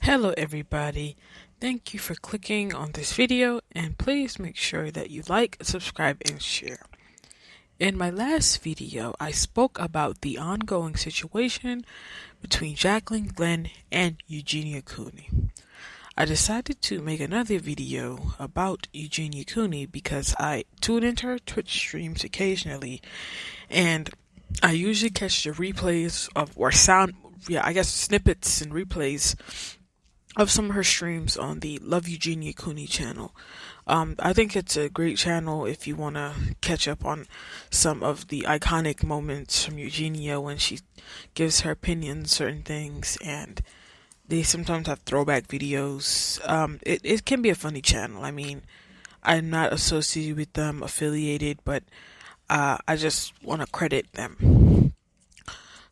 Hello everybody, thank you for clicking on this video and please make sure that you like, subscribe, and share. In my last video, I spoke about the ongoing situation between Jaclyn, Glenn, and Eugenia Cooney. I decided to make another video about Eugenia Cooney because I tune into her Twitch streams occasionally and I usually catch the replays snippets and replays of some of her streams on the Love Eugenia Cooney channel. I think it's a great channel if you want to catch up on some of the iconic moments from Eugenia when she gives her opinion on certain things, and they sometimes have throwback videos. It can be a funny channel. I mean, I'm not associated with them, affiliated, but I just want to credit them.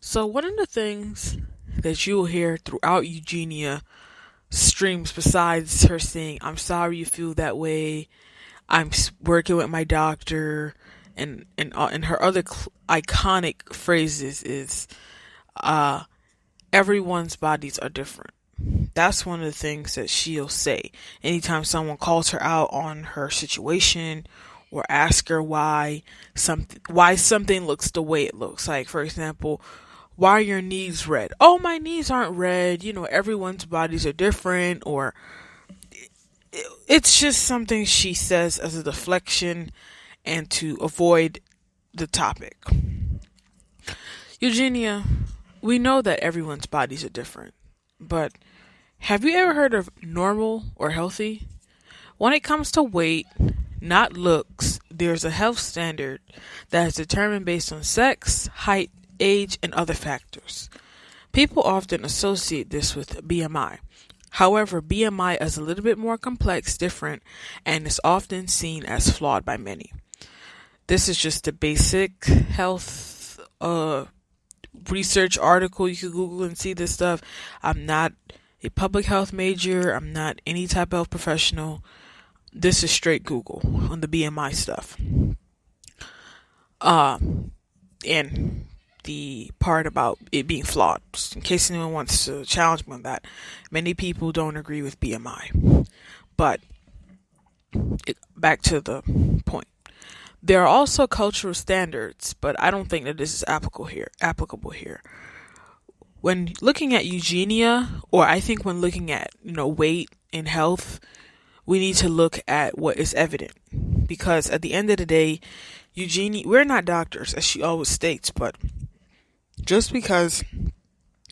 So one of the things that you will hear throughout Eugenia streams, besides her saying, "I'm sorry you feel that way, I'm working with my doctor," and her other iconic phrases is, everyone's bodies are different. That's one of the things that she'll say anytime someone calls her out on her situation or ask her why something looks the way it looks. Like, for example, why are your knees red? Oh, my knees aren't red. Everyone's bodies are different. Or it's just something she says as a deflection and to avoid the topic. Eugenia, we know that everyone's bodies are different, but have you ever heard of normal or healthy? When it comes to weight, not looks, there's a health standard that is determined based on sex, height, age, and other factors. People often associate this with BMI. However, BMI is a little bit more complex, different, and is often seen as flawed by many. This is just a basic health research article. You can Google and see this stuff. I'm not a public health major. I'm not any type of health professional. This is straight Google on the BMI stuff. And the part about it being flawed, just in case anyone wants to challenge me on that. Many people don't agree with BMI. But back to the point. There are also cultural standards, but I don't think that this is applicable here. When looking at Eugenia, or I think when looking at, weight and health, we need to look at what is evident. Because at the end of the day, Eugenia, we're not doctors, as she always states, but just because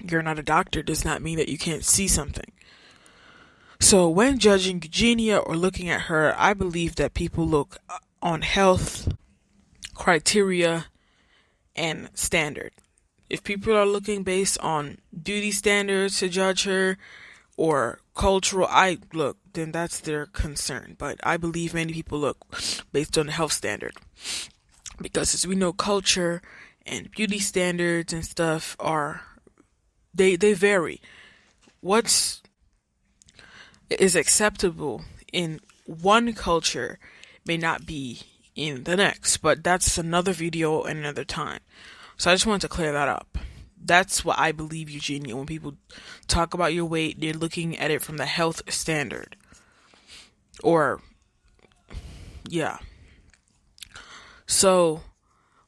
you're not a doctor does not mean that you can't see something. So when judging Eugenia or looking at her, I believe that people look on health, criteria, and standard. If people are looking based on duty standards to judge her or cultural, then that's their concern. But I believe many people look based on the health standard. Because as we know, culture and beauty standards and stuff they vary. What is acceptable in one culture may not be in the next, but that's another video and another time. So I just wanted to clear that up. That's what I believe, Eugenia. When people talk about your weight, they're looking at it from the health standard. So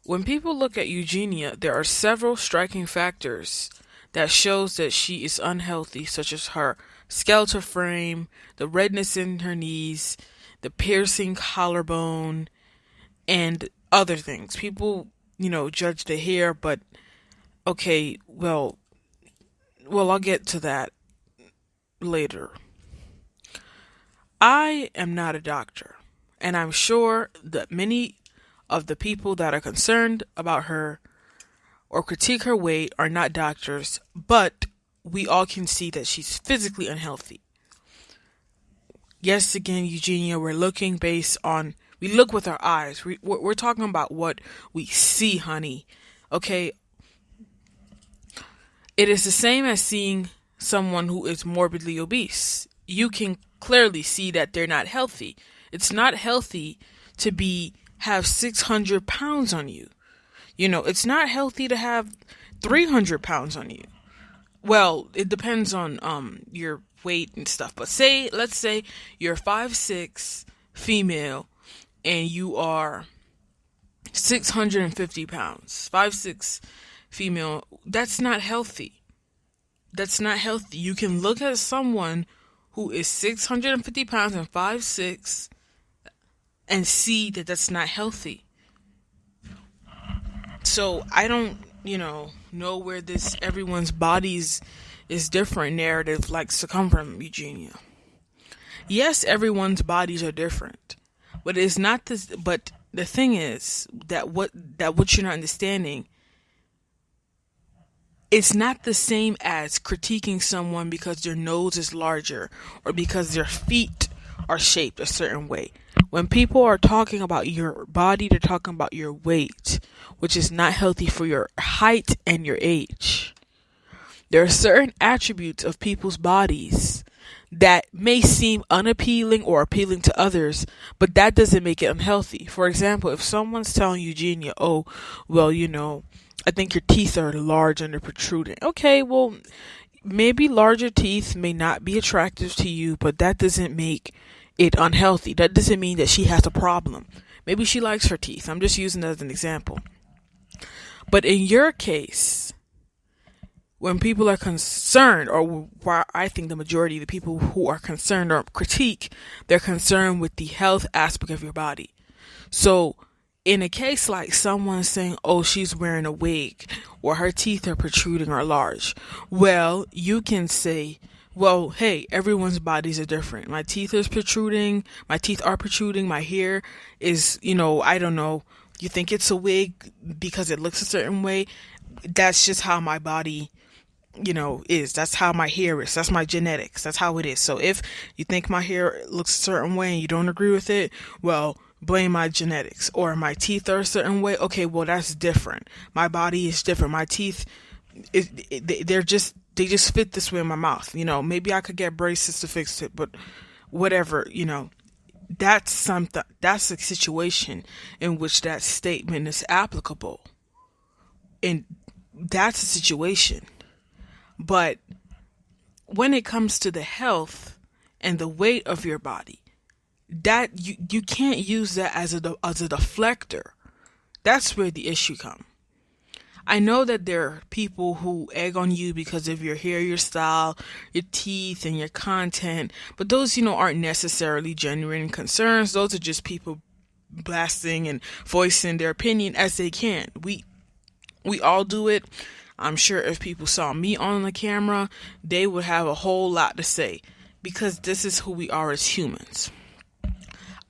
when people look at Eugenia, there are several striking factors that shows that she is unhealthy, such as her skeletal frame, the redness in her knees, the piercing collarbone, and other things. People, judge the hair, but okay, well, I'll get to that later. I am not a doctor, and I'm sure that many of the people that are concerned about her or critique her weight are not doctors, but we all can see that she's physically unhealthy. Yes, again, Eugenia, we look with our eyes. We're talking about what we see, honey. Okay? It is the same as seeing someone who is morbidly obese. You can clearly see that they're not healthy. It's not healthy to have 600 pounds on you. It's not healthy to have 300 pounds on you. Well, it depends on your weight and stuff. But let's say you're 5'6" female and you are 650 pounds. 5'6" female. That's not healthy. That's not healthy. You can look at someone who is 650 pounds and 5'6" and see that that's not healthy. So I don't, know where this everyone's bodies is different narrative likes to come from, Eugenia. Yes, everyone's bodies are different, but it's not this. But the thing is that what you're not understanding, it's not the same as critiquing someone because their nose is larger or because their feet are shaped a certain way. When people are talking about your body, they're talking about your weight, which is not healthy for your height and your age. There are certain attributes of people's bodies that may seem unappealing or appealing to others, but that doesn't make it unhealthy. For example, if someone's telling Eugenia, oh, well, I think your teeth are large and they're protruding. Okay, well, maybe larger teeth may not be attractive to you, but that doesn't make it unhealthy. That doesn't mean that she has a problem. Maybe she likes her teeth. I'm just using that as an example. But in your case, when people are concerned, or why I think the majority of the people who are concerned or critique, they're concerned with the health aspect of your body. So in a case like someone saying, oh, she's wearing a wig or her teeth are protruding or large, well, you can say, well, hey, everyone's bodies are different. My teeth are protruding. My hair is, I don't know. You think it's a wig because it looks a certain way. That's just how my body, is. That's how my hair is. That's my genetics. That's how it is. So if you think my hair looks a certain way and you don't agree with it, well, blame my genetics. Or my teeth are a certain way. Okay, well, that's different. My body is different. My teeth, they just fit this way in my mouth. Maybe I could get braces to fix it, but whatever, that's a situation in which that statement is applicable. And that's a situation. But when it comes to the health and the weight of your body, that you can't use that as a deflector. That's where the issue comes. I know that there are people who egg on you because of your hair, your style, your teeth, and your content, but those, aren't necessarily genuine concerns. Those are just people blasting and voicing their opinion as they can. We all do it. I'm sure if people saw me on the camera, they would have a whole lot to say because this is who we are as humans.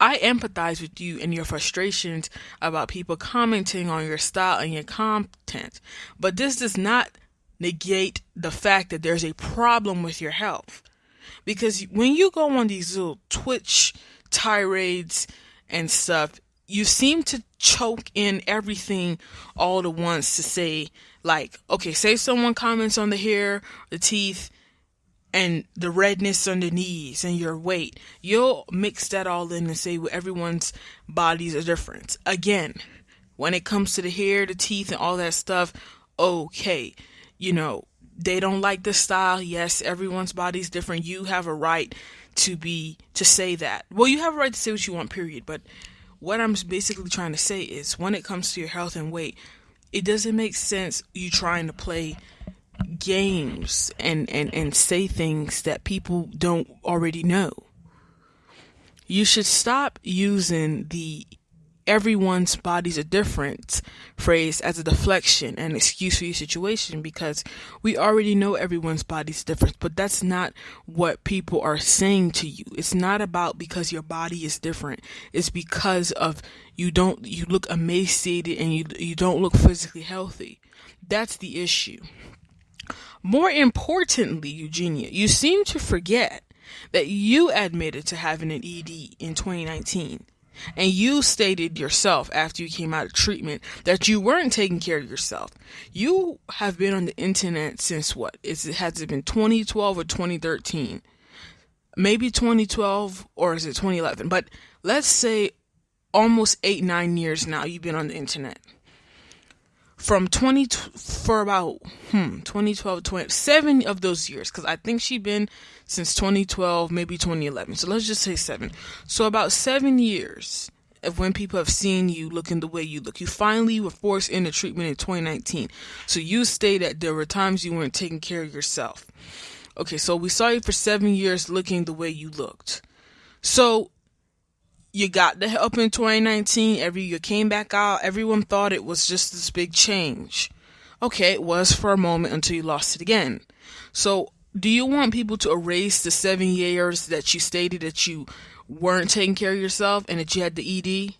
I empathize with you and your frustrations about people commenting on your style and your content, but this does not negate the fact that there's a problem with your health. Because when you go on these little Twitch tirades and stuff, you seem to choke in everything all at once to say, like, okay, say someone comments on the hair, the teeth, and the redness on the knees and your weight. You'll mix that all in and say, well, everyone's bodies are different. Again, when it comes to the hair, the teeth, and all that stuff, okay, they don't like the style. Yes, everyone's body's different. You have a right to say that. Well, you have a right to say what you want, period. But what I'm basically trying to say is when it comes to your health and weight, it doesn't make sense you trying to play games and say things that people don't already know. You should stop using the everyone's bodies are different phrase as a deflection and excuse for your situation, because we already know everyone's body's different, but that's not what people are saying to you. It's not about because your body is different. It's because of you look emaciated and you don't look physically healthy. That's the issue. More importantly, Eugenia, you seem to forget that you admitted to having an ED in 2019. And you stated yourself after you came out of treatment that you weren't taking care of yourself. You have been on the internet since what? Has it been 2012 or 2013? Maybe 2012 or is it 2011? But let's say almost 8-9 years now you've been on the internet. from 20 for about 2012 7 of those years, because I think she'd been since 2012, maybe 2011, so let's just say 7. So about 7 years of when people have seen you looking the way you look. You finally were forced into treatment in 2019. So you stated that there were times you weren't taking care of yourself. Okay, so we saw you for 7 years looking the way you looked. So you got the help in 2019. You came back out. Everyone thought it was just this big change. Okay, it was for a moment until you lost it again. So do you want people to erase the 7 years that you stated that you weren't taking care of yourself and that you had the ED?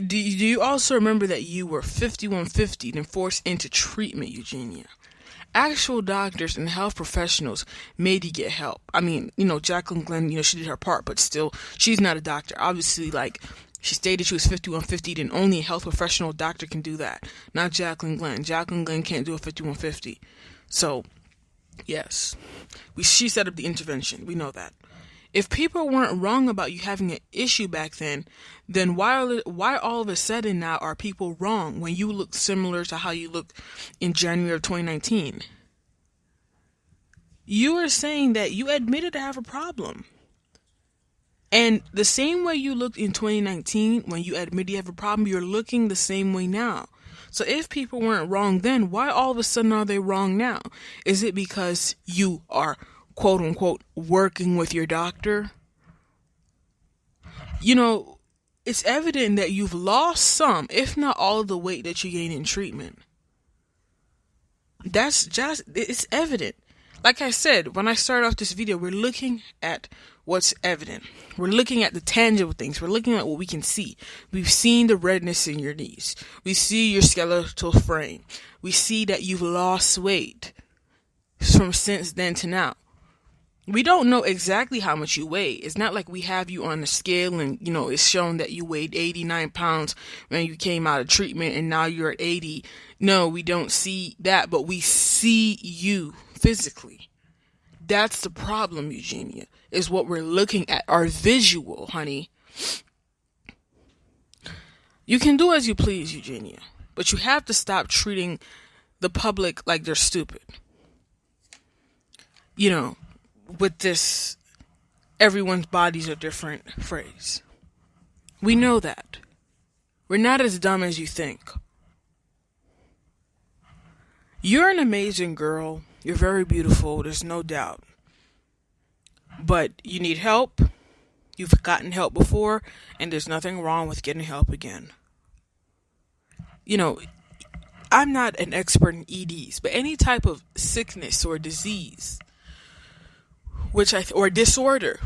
Do you also remember that you were 5150 and forced into treatment, Eugenia? Actual doctors and health professionals made you get help. I mean, Jaclyn Glenn, she did her part, but still, she's not a doctor. Obviously, she stated she was 5150, and only a health professional doctor can do that. Not Jaclyn Glenn. Jaclyn Glenn can't do a 5150. So, yes. She set up the intervention. We know that. If people weren't wrong about you having an issue back then why all of a sudden now are people wrong when you look similar to how you looked in January of 2019? You are saying that you admitted to have a problem. And the same way you looked in 2019 when you admitted you have a problem, you're looking the same way now. So if people weren't wrong then, why all of a sudden are they wrong now? Is it because you are quote unquote working with your doctor? It's evident that you've lost some, if not all of the weight that you gained in treatment. It's evident. Like I said, when I started off this video, we're looking at what's evident. We're looking at the tangible things. We're looking at what we can see. We've seen the redness in your knees. We see your skeletal frame. We see that you've lost weight from since then to now. We don't know exactly how much you weigh. It's not like we have you on a scale and, it's shown that you weighed 89 pounds when you came out of treatment and now you're at 80. No, we don't see that, but we see you physically. That's the problem, Eugenia, is what we're looking at. Our visual, honey. You can do as you please, Eugenia, but you have to stop treating the public like they're stupid. With this everyone's bodies are different phrase. We know that. We're not as dumb as you think. You're an amazing girl. You're very beautiful. There's no doubt. But you need help. You've gotten help before, and there's nothing wrong with getting help again. I'm not an expert in EDs, but any type of sickness or disease or disorder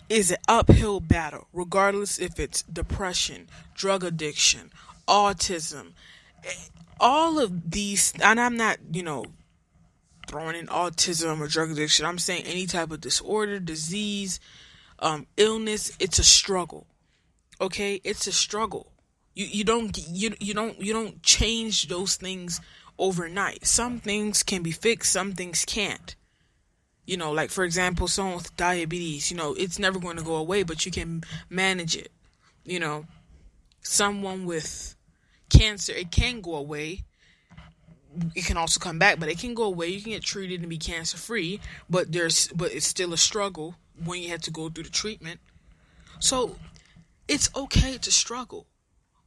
is an uphill battle, regardless if it's depression, drug addiction, autism, all of these. And I'm not, throwing in autism or drug addiction. I'm saying any type of disorder, disease, illness. It's a struggle. Okay, it's a struggle. You don't change those things overnight. Some things can be fixed. Some things can't. Like, for example, someone with diabetes, it's never going to go away, but you can manage it. Someone with cancer, it can go away. It can also come back, but it can go away. You can get treated and be cancer free, but it's still a struggle when you have to go through the treatment. So it's okay to struggle,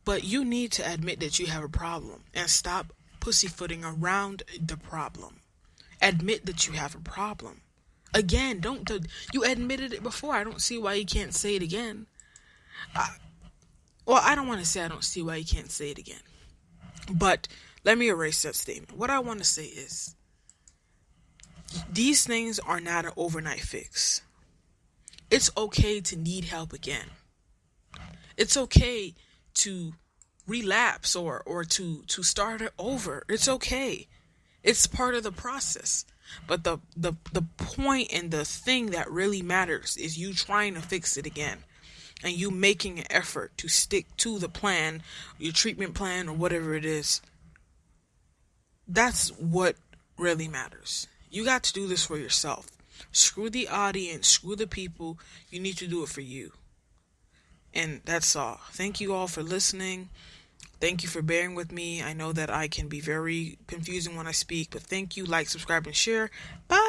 but you need to admit that you have a problem and stop pussyfooting around the problem. Admit that you have a problem. Again, you admitted it before. I don't see why you can't say it again. I don't want to say I don't see why you can't say it again. But let me erase that statement. What I want to say is, these things are not an overnight fix. It's okay to need help again. It's okay to relapse or to start it over. It's okay. It's part of the process. But the point and the thing that really matters is you trying to fix it again. And you making an effort to stick to the plan, your treatment plan or whatever it is. That's what really matters. You got to do this for yourself. Screw the audience, screw the people. You need to do it for you. And that's all. Thank you all for listening. Thank you for bearing with me. I know that I can be very confusing when I speak, but thank you. Like, subscribe, and share. Bye.